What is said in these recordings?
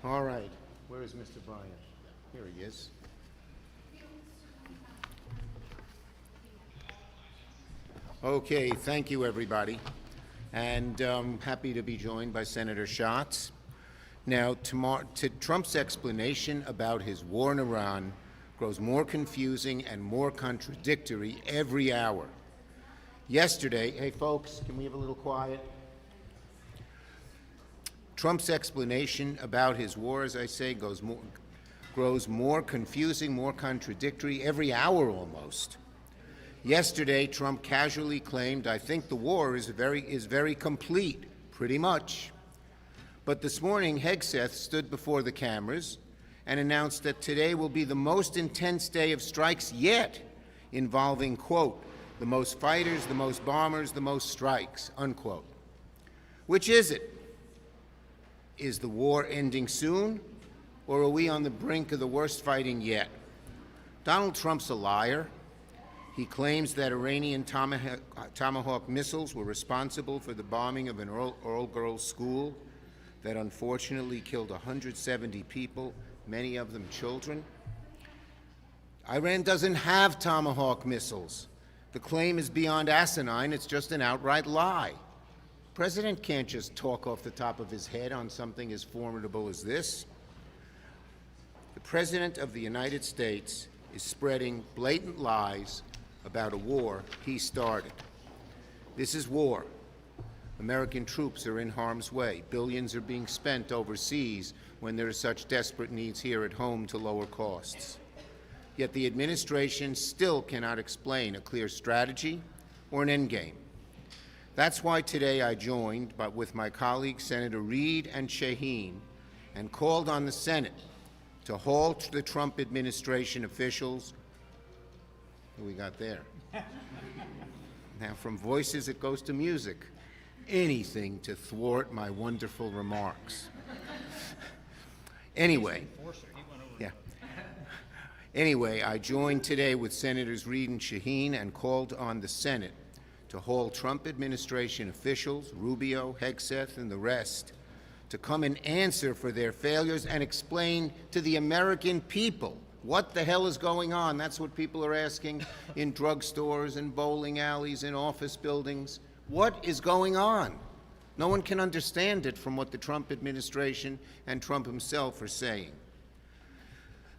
All right. Where is Mr. Bryan? Here he is. Okay, thank you, everybody. And happy to be joined by Senator Schatz. Now, Trump's explanation about his war in Iran grows more confusing and more contradictory every hour. Yesterday, hey folks, can we have a little quiet? Trump's explanation about his war, as I say, grows more confusing, more contradictory every hour almost. Yesterday, Trump casually claimed, "I think the war is very complete," pretty much. But this morning, Hegseth stood before the cameras and announced that today will be the most intense day of strikes yet, involving, quote, "the most fighters, the most bombers, the most strikes," unquote. Which is it? Is the war ending soon, or are we on the brink of the worst fighting yet? Donald Trump's a liar. He claims that Iranian Tomahawk missiles were responsible for the bombing of an all-girls school that unfortunately killed 170 people, many of them children. Iran doesn't have Tomahawk missiles. The claim is beyond asinine. It's just an outright lie. The president can't just talk off the top of his head on something as formidable as this. The President of the United States is spreading blatant lies about a war he started. This is war. American troops are in harm's way. Billions are being spent overseas when there are such desperate needs here at home to lower costs. Yet the administration still cannot explain a clear strategy or an endgame. That's why today I joined with my colleagues Senator Reid and Shaheen and called on the Senate to halt the Trump administration officials. Who we got there? Now from voices it goes to music. Anything to thwart my wonderful remarks. Anyway, I joined today with Senators Reid and Shaheen and called on the Senate to hold Trump administration officials, Rubio, Hegseth, and the rest, to come and answer for their failures and explain to the American people what the hell is going on. That's what people are asking in drugstores and bowling alleys and office buildings. What is going on? No one can understand it from what the Trump administration and Trump himself are saying.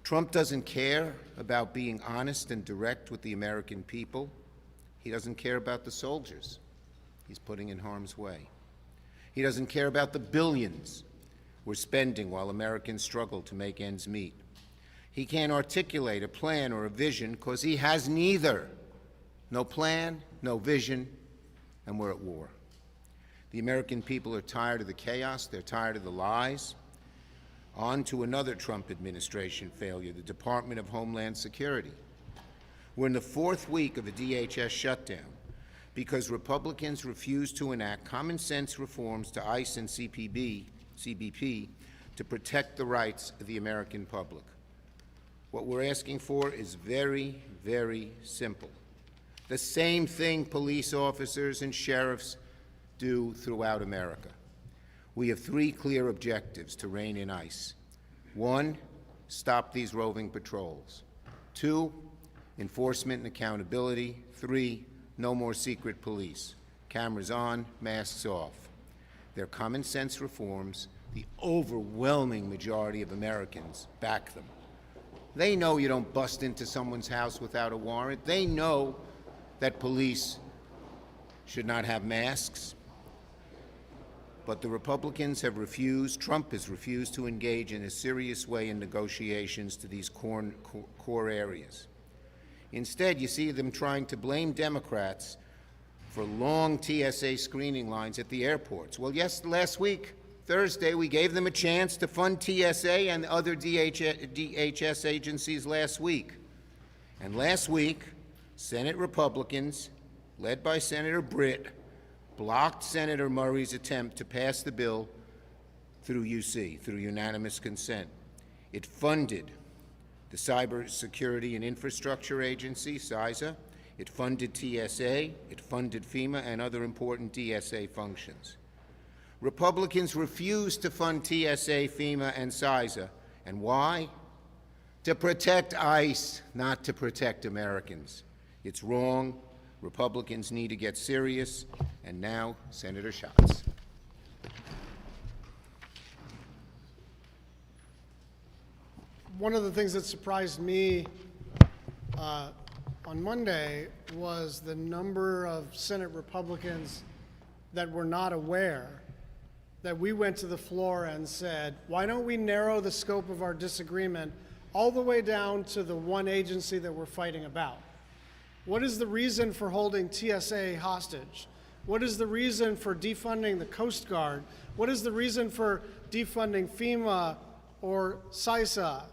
Trump doesn't care about being honest and direct with the American people. He doesn't care about the soldiers he's putting in harm's way. He doesn't care about the billions we're spending while Americans struggle to make ends meet. He can't articulate a plan or a vision because he has neither. No plan, no vision, and we're at war. The American people are tired of the chaos. They're tired of the lies. On to another Trump administration failure, the Department of Homeland Security. We're in the fourth week of a DHS shutdown because Republicans refuse to enact common sense reforms to ICE and CBP to protect the rights of the American public. What we're asking for is very, very simple. The same thing police officers and sheriffs do throughout America. We have three clear objectives to rein in ICE. One, stop these roving patrols. Two, enforcement and accountability. Three, no more secret police. Cameras on, masks off. They're common sense reforms. The overwhelming majority of Americans back them. They know you don't bust into someone's house without a warrant. They know that police should not have masks. But the Republicans have refused, Trump has refused to engage in a serious way in negotiations to these core areas. Instead, you see them trying to blame Democrats for long TSA screening lines at the airports. Well, yes, last week, Thursday, we gave them a chance to fund TSA and other DHS agencies last week. And last week, Senate Republicans, led by Senator Britt, blocked Senator Murray's attempt to pass the bill through UC, through unanimous consent. It funded the Cybersecurity and Infrastructure Agency, CISA. It funded TSA. It funded FEMA and other important DSA functions. Republicans refuse to fund TSA, FEMA, and CISA. And why? To protect ICE, not to protect Americans. It's wrong. Republicans need to get serious. And now, Senator Schatz. One of the things that surprised me on Monday was the number of Senate Republicans that were not aware that we went to the floor and said, why don't we narrow the scope of our disagreement all the way down to the one agency that we're fighting about? What is the reason for holding TSA hostage? What is the reason for defunding the Coast Guard? What is the reason for defunding FEMA or CISA?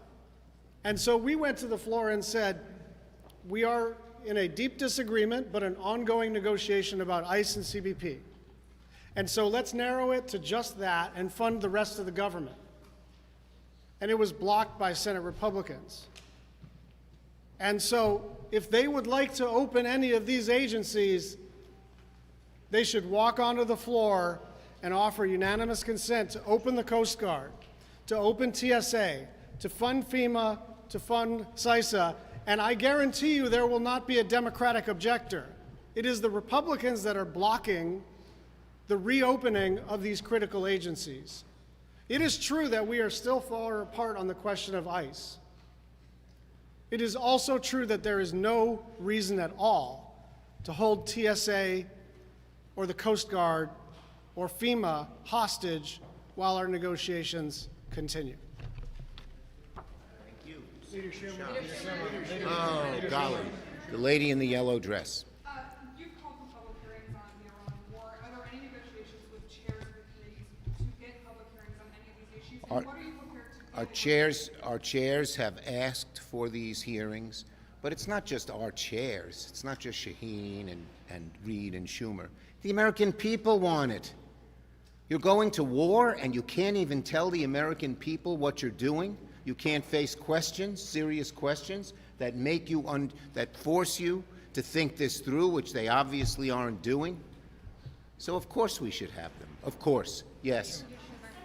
And so we went to the floor and said, we are in a deep disagreement, but an ongoing negotiation about ICE and CBP. And so let's narrow it to just that and fund the rest of the government. And it was blocked by Senate Republicans. And so if they would like to open any of these agencies, they should walk onto the floor and offer unanimous consent to open the Coast Guard, to open TSA, to fund FEMA, to fund CISA, and I guarantee you there will not be a Democratic objector. It is the Republicans that are blocking the reopening of these critical agencies. It is true that we are still far apart on the question of ICE. It is also true that there is no reason at all to hold TSA or the Coast Guard or FEMA hostage while our negotiations continue. Thank you. Leader Chuck. Oh, golly. The lady in the yellow dress. You've called for public hearings on the Iran war. Are there any negotiations with chairs of the committees to get public hearings on any of these issues? And what are you prepared to do? Our chairs have asked for these hearings, but it's not just our chairs. It's not just Shaheen and Reid and Schumer. The American people want it. You're going to war and you can't even tell the American people what you're doing. You can't face questions, serious questions that make you that force you to think this through, which they obviously aren't doing. So of course we should have them. Of course, yes. Senator Brian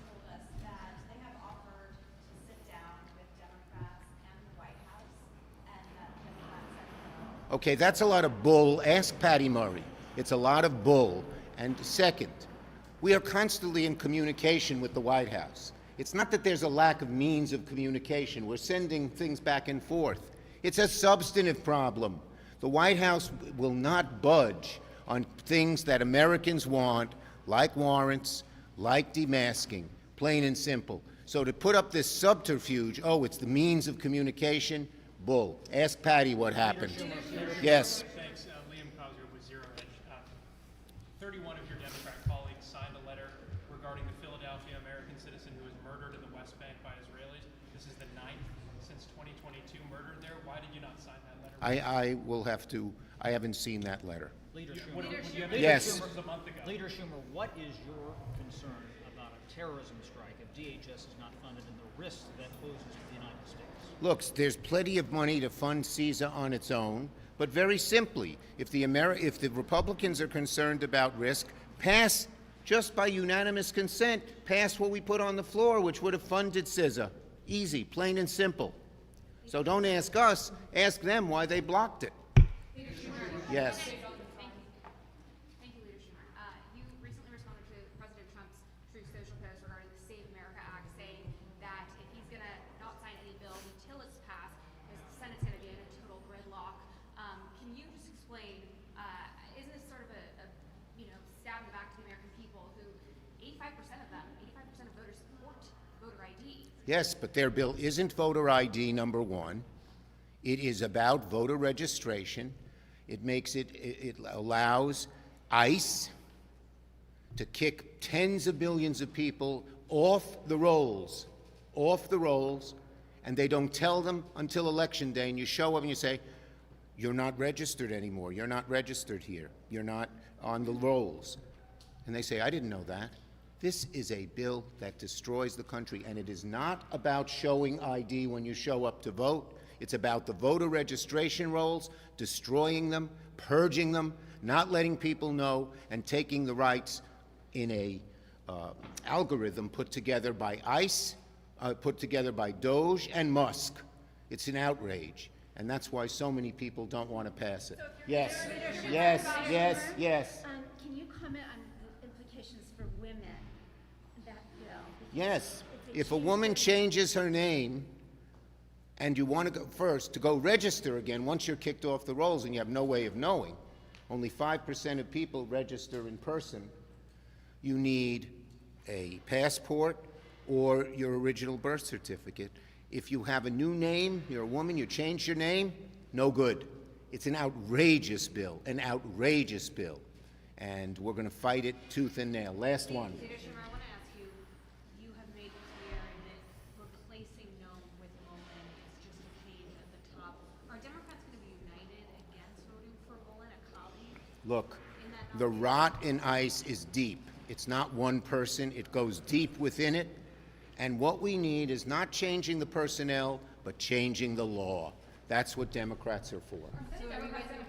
told us that they have offered to sit down with Democrats and the White House, and that Democrats said no. Okay, that's a lot of bull. Ask Patty Murray. It's a lot of bull. And second, we are constantly in communication with the White House. It's not that there's a lack of means of communication. We're sending things back and forth. It's a substantive problem. The White House will not budge on things that Americans want, like warrants, like demasking, plain and simple. So to put up this subterfuge, oh, it's the means of communication, bull. Ask Patty what happened. Yes. Thanks. Liam Cosgrove with Zero Hedge. 31 of your Democrat colleagues signed a letter regarding the Philadelphia American citizen who was murdered in the West Bank by Israelis. This is the 9th since 2022 murdered there. Why did you not sign that letter? I will have to, I haven't seen that letter. Leader What- Schumer, what- Yes. This was a month ago. Leader Schumer, what is your concern about a terrorism strike if DHS is not funded and the risk that poses to the United States? Look, there's plenty of money to fund CISA on its own, but very simply, if the Republicans are concerned about risk, pass, just by unanimous consent, pass what we put on the floor, which would have funded CISA. Easy, plain and simple. So don't ask us, ask them why they blocked it. Yes. Thank you, Leader Schumer. You recently responded to President Trump's Truth Social post regarding the Save America Act, saying that if he's going to not sign any bill until it's passed, because the Senate's going to be in a total gridlock. Can you just explain, isn't this sort of a stab in the back to the American people who 85% of them, 85% of voters support voter ID? Yes, but their bill isn't voter ID, number one. It is about voter registration. It allows ICE to kick tens of millions of people off the rolls, and they don't tell them until Election Day, and you show up and you say, you're not registered anymore, you're not registered here, you're not on the rolls. And they say, I didn't know that. This is a bill that destroys the country, and it is not about showing ID when you show up to vote. It's about the voter registration rolls, destroying them, purging them, not letting people know, and taking the rights in a algorithm put together by ICE, put together by Doge and Musk. It's an outrage, and that's why so many people don't want to pass it. Yes, yes, yes, yes. Can you comment on the implications for women, that bill? Yes, they if a change woman their- changes her name and you want to go first, to go register again, once you're kicked off the rolls and you have no way of knowing, only 5% of people register in person, you need a passport or your original birth certificate. If you have a new name, you're a woman, you change your name, no good. It's an outrageous bill, an outrageous bill. And we're going to fight it tooth and nail. Last one. Leader Schumer, I want to ask you, you have made clear that replacing no with Mullen is just a page at the top. Are Democrats going to be united against voting for Mullen, a colleague? Look, In that the rot in ICE is deep. It's not one person. It goes deep within it. And what we need is not changing the personnel, but changing the law. That's what Democrats are for. So are you guys going to